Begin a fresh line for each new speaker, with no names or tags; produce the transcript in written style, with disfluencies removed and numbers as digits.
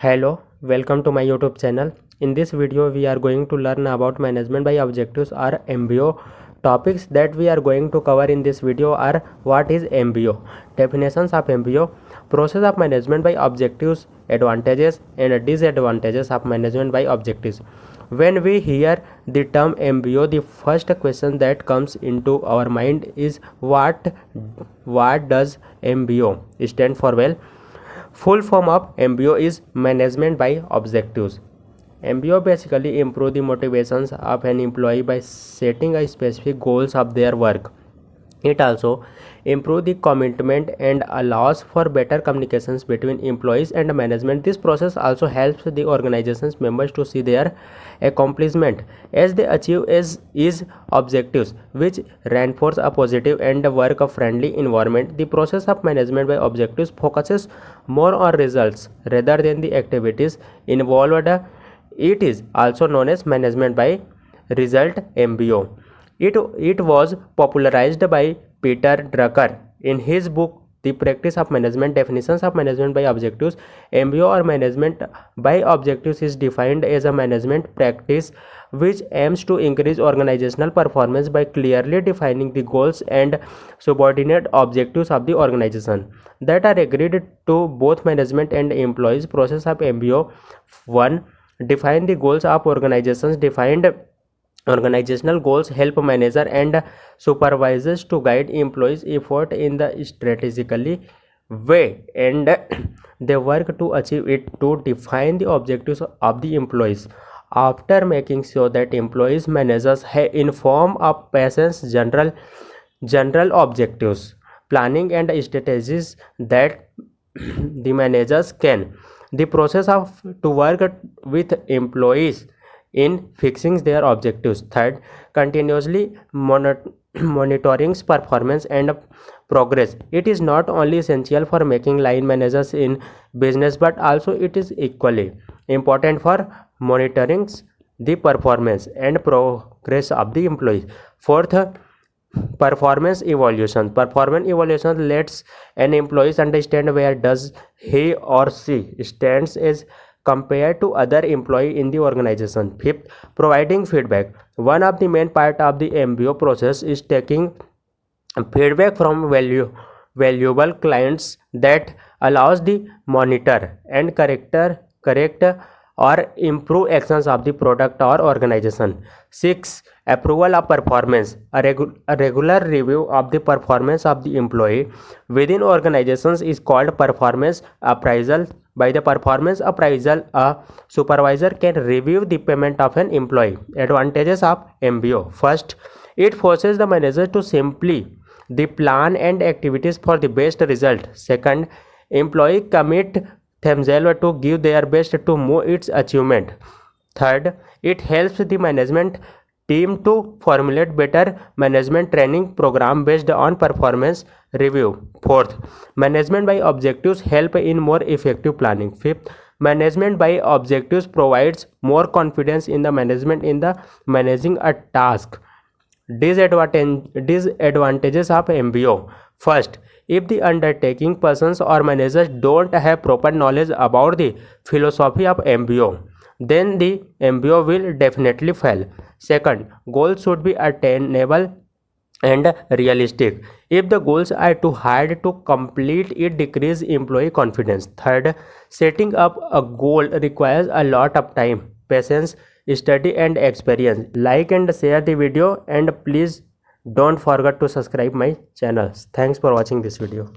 Hello, welcome to my YouTube channel. In this video, we are going to learn about management by objectives or MBO. Topics that we are going to cover in this video are: what is MBO, definitions of MBO, process of management by objectives, advantages and disadvantages of management by objectives. When we hear the term MBO, the first question that comes into our mind is what does MBO stand for? Well, full form of MBO is management by objectives. MBO basically improve the motivations of an employee by setting a specific goals of their work. It also improves the commitment and allows for better communications between employees and management. This process also helps the organization's members to see their accomplishment as they achieve is objectives, which reinforce a positive and work-friendly environment. The process of management by objectives focuses more on results rather than the activities involved. It is also known as management by result, MBO. It was popularized by Peter Drucker in his book The Practice of Management. Definitions of management by objectives. MBO or management by objectives is defined as a management practice which aims to increase organizational performance by clearly defining the goals and subordinate objectives of the organization that are agreed to both management and employees. Process of MBO. 1. Define the goals of organizations. Defined organizational goals help manager and supervisors to guide employees' effort in the strategically way, and they work to achieve it. To define the objectives of the employees after making sure that employees managers have informed of patients general objectives, planning and strategies that the managers can. The process of to work with employees in fixing their objectives. 3rd, continuously monitoring performance and progress. It is not only essential for making line managers in business, but also it is equally important for monitoring the performance and progress of the employees. 4th, performance evaluation lets an employee understand where does he or she stands as compared to other employee in the organization. 5th, providing feedback. One of the main part of the MBO process is taking feedback from valuable clients that allows the monitor and correct or improve actions of the product or organization. 6. Approval of performance. A regular review of the performance of the employee within organizations is called performance appraisal. By the performance appraisal, a supervisor can review the payment of an employee. Advantages of MBO. First, it forces the manager to simply the plan and activities for the best result. Second, employee commit themselves to give their best to move its achievement. Third, it helps the management team to formulate better management training program based on performance review. Fourth, management by objectives help in more effective planning. Fifth, management by objectives provides more confidence in the management in the managing a task. Disadvantages of MBO. First, if the undertaking persons or managers don't have proper knowledge about the philosophy of MBO, then the MBO will definitely fail. Second, goals should be attainable and realistic. If the goals are too hard to complete, it decreases employee confidence. Third, setting up a goal requires a lot of time, patience, study and experience. Like and share the video, and please don't forget to subscribe my channel. Thanks for watching this video.